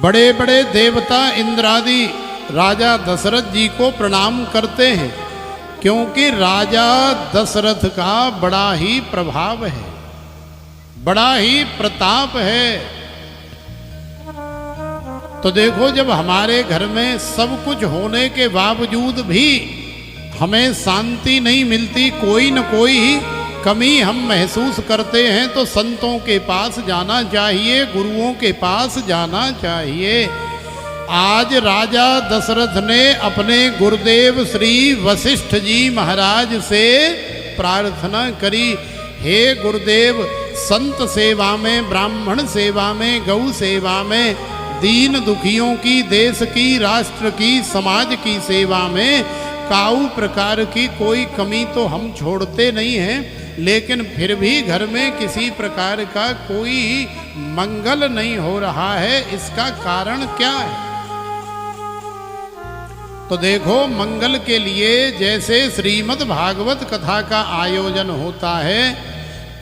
बड़े बड़े देवता इंद्रादि राजा दशरथ जी को प्रणाम करते हैं, क्योंकि राजा दशरथ का बड़ा ही प्रभाव है, बड़ा ही प्रताप है। तो देखो, जब हमारे घर में सब कुछ होने के बावजूद भी हमें शांति नहीं मिलती, कोई न कोई कमी हम महसूस करते हैं, तो संतों के पास जाना चाहिए, गुरुओं के पास जाना चाहिए। आज राजा दशरथ ने अपने गुरुदेव श्री वशिष्ठ जी महाराज से प्रार्थना करी, हे गुरुदेव, संत सेवा में, ब्राह्मण सेवा में, गौ सेवा में, दीन दुखियों की, देश की, राष्ट्र की, समाज की सेवा में काऊ प्रकार की कोई कमी तो हम छोड़ते नहीं हैं, लेकिन फिर भी घर में किसी प्रकार का कोई मंगल नहीं हो रहा है। इसका कारण क्या है? तो देखो, मंगल के लिए जैसे श्रीमद् भागवत कथा का आयोजन होता है,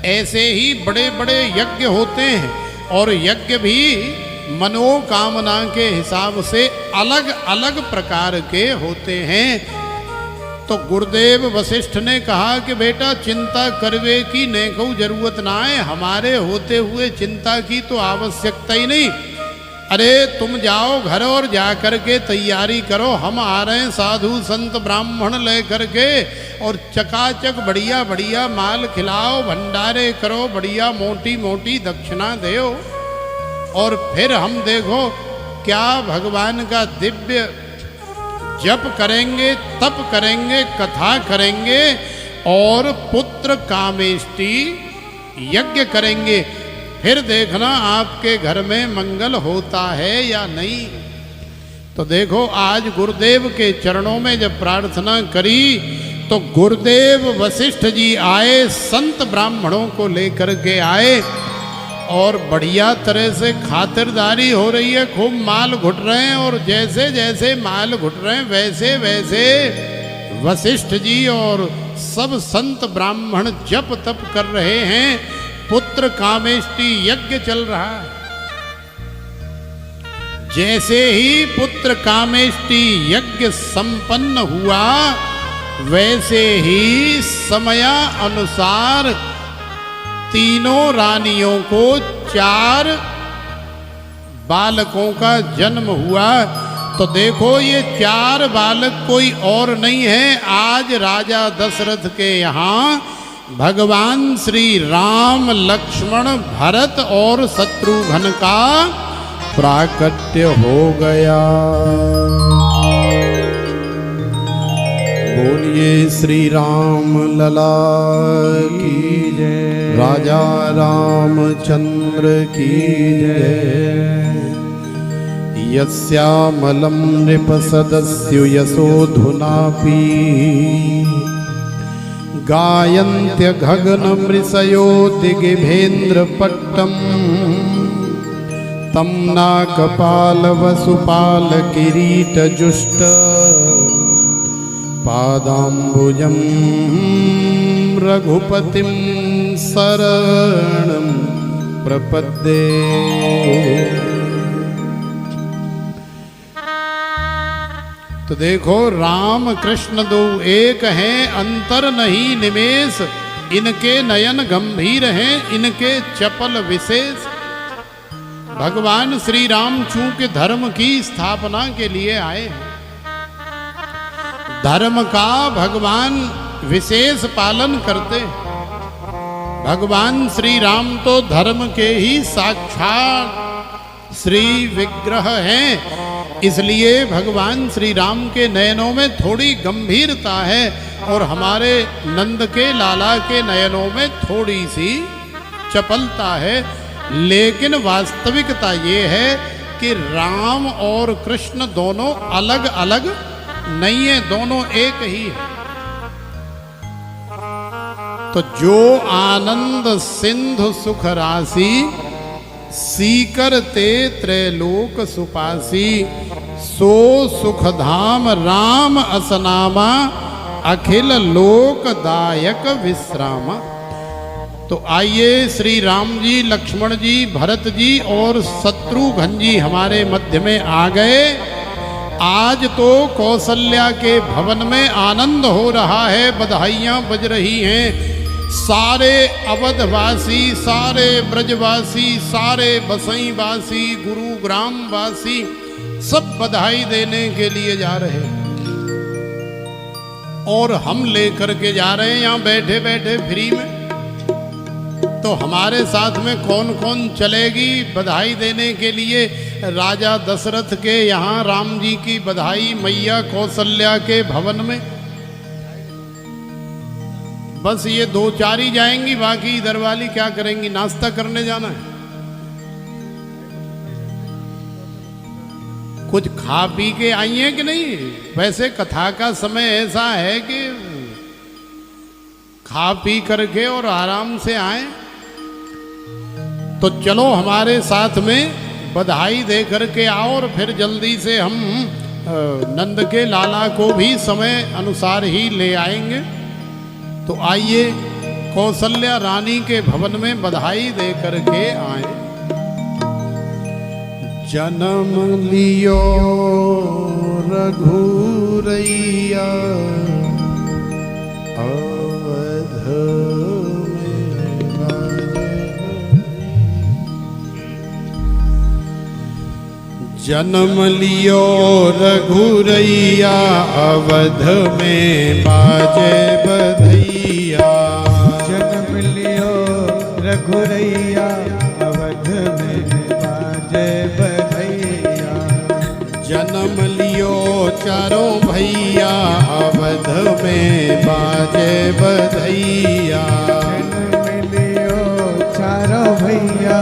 ऐसे ही बड़े बड़े यज्ञ होते हैं, और यज्ञ भी मनोकामना के हिसाब से अलग अलग प्रकार के होते हैं। तो गुरुदेव वशिष्ठ ने कहा कि बेटा, चिंता करवे की नेको जरूरत ना है, हमारे होते हुए चिंता की तो आवश्यकता ही नहीं। अरे तुम जाओ घर और जा कर के तैयारी करो, हम आ रहे हैं साधु संत ब्राह्मण ले करके, और चकाचक बढ़िया बढ़िया माल खिलाओ, भंडारे करो, बढ़िया मोटी मोटी दक्षिणा दो, और फिर हम देखो क्या भगवान का दिव्य जप करेंगे, तप करेंगे, कथा करेंगे, और पुत्र कामेष्टि यज्ञ करेंगे। फिर देखना आपके घर में मंगल होता है या नहीं। तो देखो, आज गुरुदेव के चरणों में जब प्रार्थना करी, तो गुरुदेव वशिष्ठ जी आए, संत ब्राह्मणों को लेकर के आए, और बढ़िया तरह से खातिरदारी हो रही है, खूब माल घुट रहे हैं, और जैसे जैसे माल घुट रहे हैं वैसे वैसे वशिष्ठ जी और सब संत ब्राह्मण जप तप कर रहे हैं, पुत्र कामेष्टि यज्ञ चल रहा है। जैसे ही पुत्र कामेष्टि यज्ञ संपन्न हुआ, वैसे ही समयानुसार तीनों रानियों को 4 बालकों का जन्म हुआ। तो देखो, ये 4 बालक कोई और नहीं है, आज राजा दशरथ के यहाँ भगवान श्री राम, लक्ष्मण, भरत और शत्रुघ्न का प्राकट्य हो गया। बोलिए श्री राम लला की जय, राजा रामचंद्र की जय। यस्यामलं नृपसदस्यु यशोधुनापि, गायन्त्य गगनमृषयो दिगिभेन्द्रपट्टम्, तं नाकपालवसुपालकिरीटजुष्ट, पादाम्बुजं रघुपतिं शरणं प्रपद्ये। तो देखो, राम कृष्ण दो एक हैं, अंतर नहीं निमेष, इनके नयन गंभीर हैं, इनके चपल विशेष। भगवान श्री राम चूंकि धर्म की स्थापना के लिए आए हैं, धर्म का भगवान विशेष पालन करते हैं। भगवान श्री राम तो धर्म के ही साक्षात श्री विग्रह हैं, इसलिए भगवान श्री राम के नयनों में थोड़ी गंभीरता है, और हमारे नंद के लाला के नयनों में थोड़ी सी चपलता है। लेकिन वास्तविकता ये है कि राम और कृष्ण दोनों अलग अलग नहीं है, दोनों एक ही है। तो जो आनंद सिंधु सुख राशि, सीकर ते त्रैलोक सुपासी, सो सुख धाम राम असनामा, अखिल लोक दायक विश्रामा। तो आइए श्री राम जी, लक्ष्मण जी, भरत जी और शत्रुघ्न जी हमारे मध्य में आ गए। आज तो कौशल्या के भवन में आनंद हो रहा है, बधाइयाँ बज रही हैं। सारे अवधवासी, सारे ब्रजवासी, सारे बसईवासी, गुरुग्रामवासी सब बधाई देने के लिए जा रहे हैं और हम लेकर के जा रहे हैं यहाँ बैठे बैठे फ्री में। तो हमारे साथ में कौन कौन चलेगी बधाई देने के लिए? राजा दशरथ के यहाँ राम जी की बधाई मैया कौशल्या के भवन में। बस ये 2-4 ही जाएंगी, बाकी इधर वाली क्या करेंगी? नाश्ता करने जाना है, कुछ खा पी के आई हैं कि नहीं? वैसे कथा का समय ऐसा है कि खा पी करके और आराम से आए। तो चलो हमारे साथ में बधाई दे करके आओ और फिर जल्दी से हम नंद के लाला को भी समय अनुसार ही ले आएंगे। तो आइए कौशल्या रानी के भवन में बधाई दे करके आए। जन्म लियो रघुरैया अवध जन्म लियो रघुरैया अवध में बाजे बधैया। जन्म लियो रघुरैया अवध में बाजे बधैया। जन्म लियो चारों भैया अवध में बाजे बधैया। जन्म लियो चारों भैया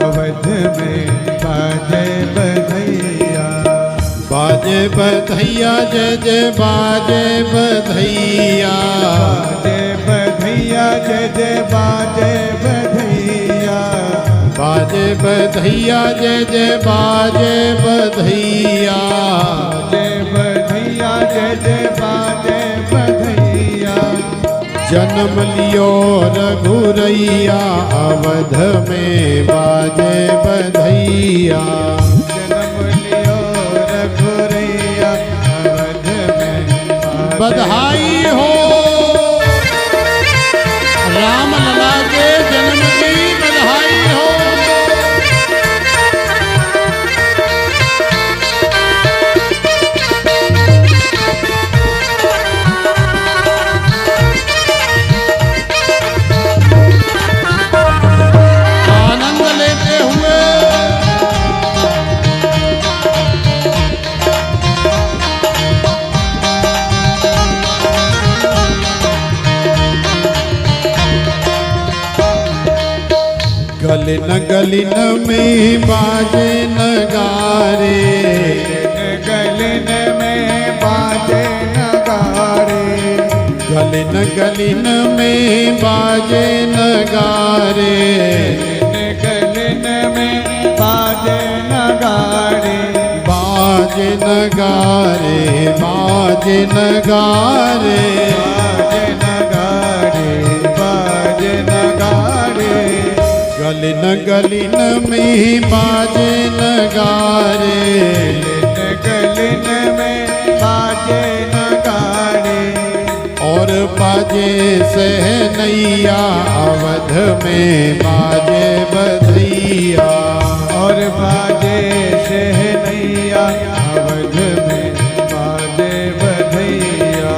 अवध में बाजे बधैया। बाजे बधैया जय जय बाजे बधैया। बाजे बधैया जय जय बाजे बधैया। बाजे बधैया जय जय बाजे बधैया। बाजे बधैया जय जय बाजे बधैया। जन्म लियो रघुरैया अवध में बाजे बधैया। जन्म लियो रघुरैया अवध में बधाई हो राम लला के जन्म की बधाई हो। आनंद लेते हुए गलिन गलिन में बाजे नगारे। गलिन में बाजे नगारे। गलिन गलिन में बाजे नगारे। गलिन में बाजे नगारे। बाजे नगारे बाजे नगारे। बाजे नगारे बाजे नगारे। गलिन गलिन में बाजे नगारे। गलिन में बाजे नगारे। और बाजे सहनैया अवध में बाजे बधैया। और बाजे सहनैया अवध में बाजे बधैया।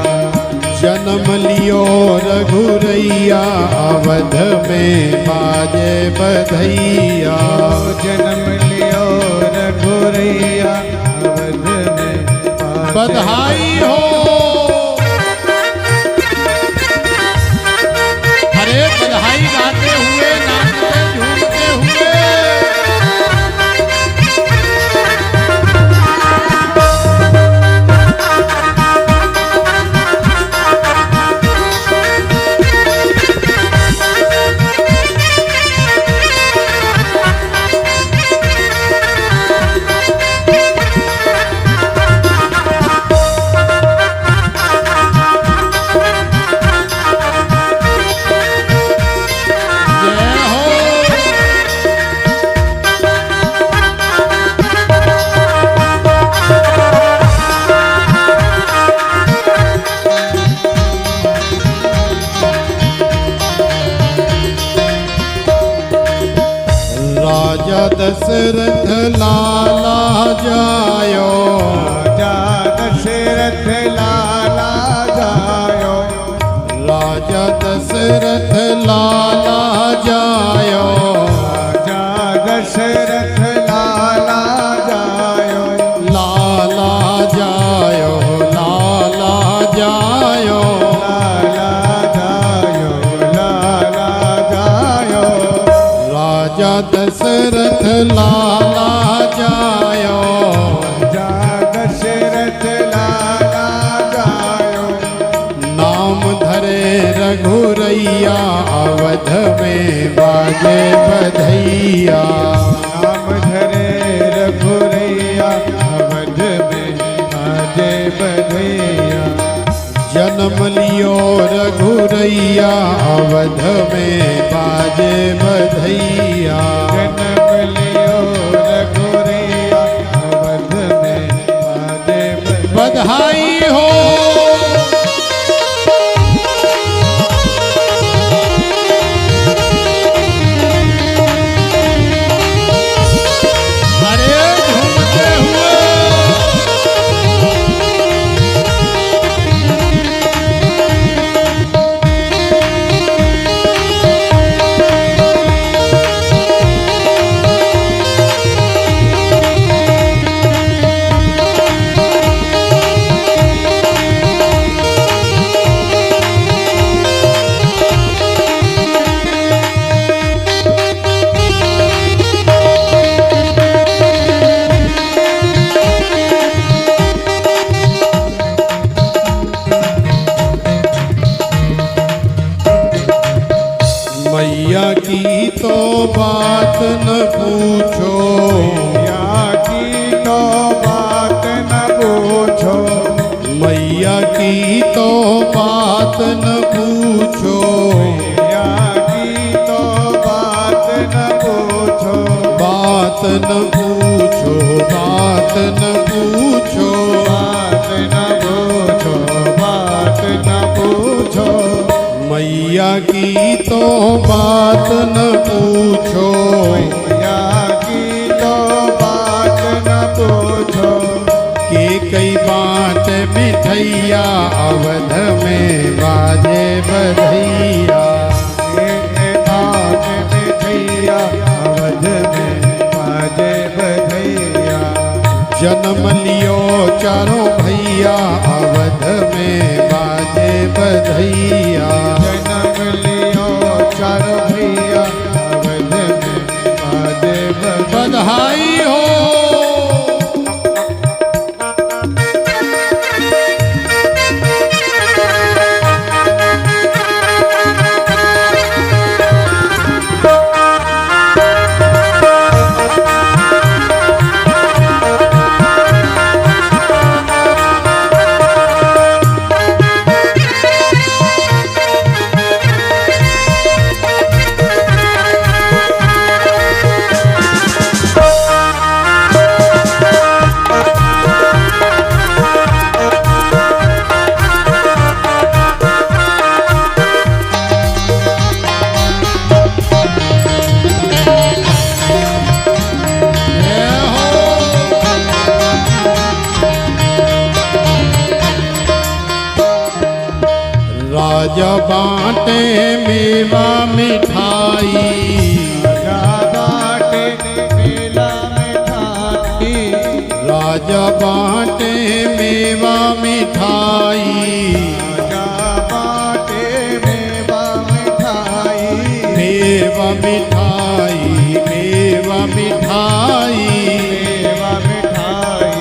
जन्म लियो रघुरैया अवध में बाजे बधैया। जन्म लियो रघुरैया अवध में बधाई हो। अरे बधाई गाते हुए नाचते झूमते हुए। लाला जायो, राजा दशरथ लाला जायो, राजा दशरथ लाला जायो, राजा दशरथ लाला जायो, लाला जायो, लाला जायो, लाला जायो, लाला जायो, राजा दशरथ लाला जायो, राजा दशरथ लाला जायो, नाम धरे रघुरैया अवध में बाजे बधैया, नाम धरे रघुरैया अवध में बाजे बधैया, जन्म लियो रघुरैया अवध में बाजे बधैया, जन्म लियो रघुरैया अवध में बाजे बधैया। बधाई हो। अरे झूमते हुए मैया की तो बात न पूछो, मैया की तो बात न पूछो, मैया की तो बात न पूछो, मैया की तो बात न पूछो, बात न पूछो, बात न पूछो, बात न पूछो, बात न पूछो, मैया की तो बात न पूछो, मैया की तो बात न पूछो, के कई बात मिठैया अवध में बाजे बधैया, एक बात मिठैया अवध में बाजे बधैया, जन्म लियो चारों भैया अवध में बाजे बधैया, जन्म लियो चारों भैया अवध में बाजे बधैया। बधाई हो। राजा बाटे मेवा मिठाई, राजा बाटे मेला मिठाई, राजा बाटे मेवा मिठाई, राजा बाटे मेवा मिठाई, मेवा मिठाई, मेवा मिठाई, मेवा मिठाई,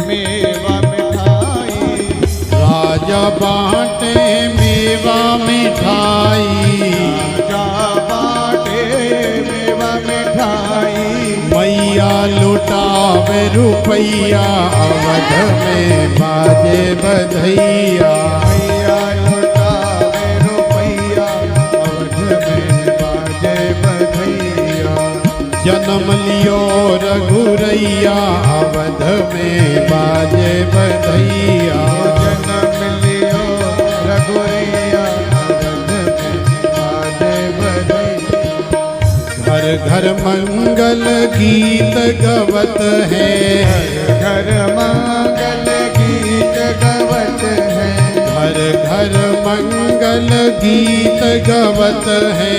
मेवा मिठाई, राजा बाटे मेवा मिठाई, राजा बाटे मेवा मिठाई, मैया लुटावे रुपैया अवध में बाजे बधैया, मैया लुटावे रुपैया अवध में बाजे बधैया, जन्म लियो रघुरैया अवध में बाजे बधैया, जन्म लियो रघुरैया अवध में बाजे बधैया। घर घर मंगल गीत गवत है, घर मंगल गीत गवत है, घर घर मंगल गीत गवत है,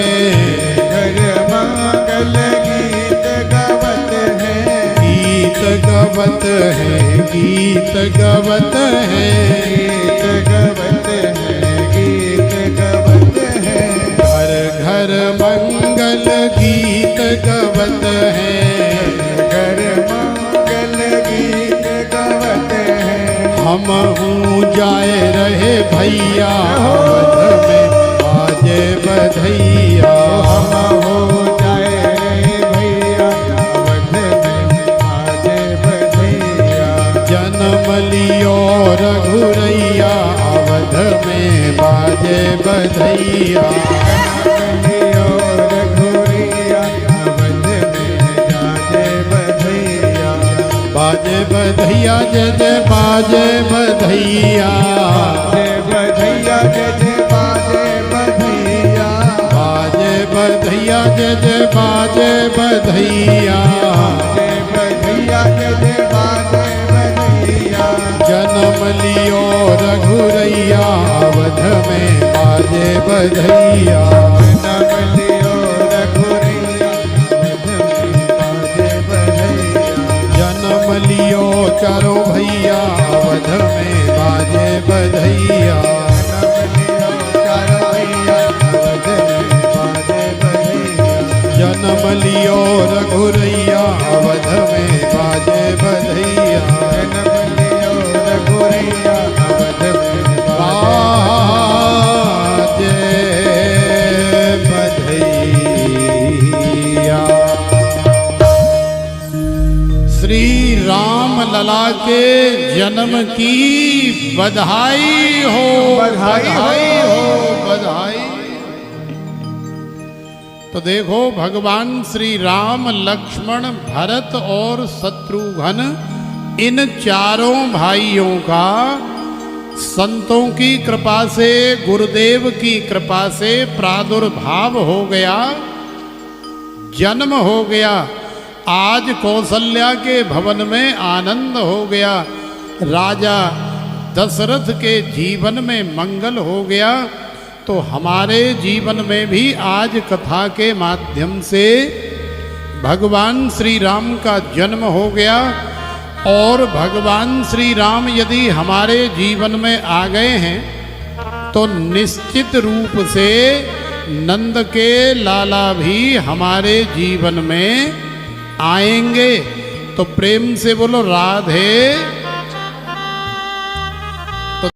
घर मंगल गीत गवत है, गीत गवत है, गीत गवत है, गीत गवत है, गीत गवत है, घर घर मंगल गीत गवत है, घर मंगल गीत गवत है। हम हूँ जाए रहे भैया अवध में बाजे बधैया, हम हो जाए रे भैया अवध में बाजे बधैया, जन्म लियो रघुरैया अवध में बाजे बधैया, लियो रघुरैया अवध में जाजे बधैया, बाजे बधैया जय जय बाजे बधैया, जय बधैया जय जय बाजे बधैया, बाजे बधैया जय जय बाजे बधैया, जय बधैया जय जय बाजे बधैया, जन्म लियो रघुरैया अवध में बाजे बधैया, जन्म लियो रघुरैया अवध में बाजे बधैया, जन्म लियो चारो भैया अवध में बाजे बधैया, जन्म लियो रघुरैया अवध में बाजे बधैया, बाजे बधैया। श्री राम लला के जन्म की बधाई हो, बधाई हो। बधाई। तो देखो भगवान श्री राम, लक्ष्मण, भरत और शत्रुघ्न, इन चारों भाइयों का संतों की कृपा से, गुरुदेव की कृपा से प्रादुर्भाव हो गया, जन्म हो गया। आज कौशल्या के भवन में आनंद हो गया, राजा दशरथ के जीवन में मंगल हो गया। तो हमारे जीवन में भी आज कथा के माध्यम से भगवान श्री राम का जन्म हो गया। और भगवान श्री राम यदि हमारे जीवन में आ गए हैं तो निश्चित रूप से नंद के लाला भी हमारे जीवन में आएंगे। तो प्रेम से बोलो राधे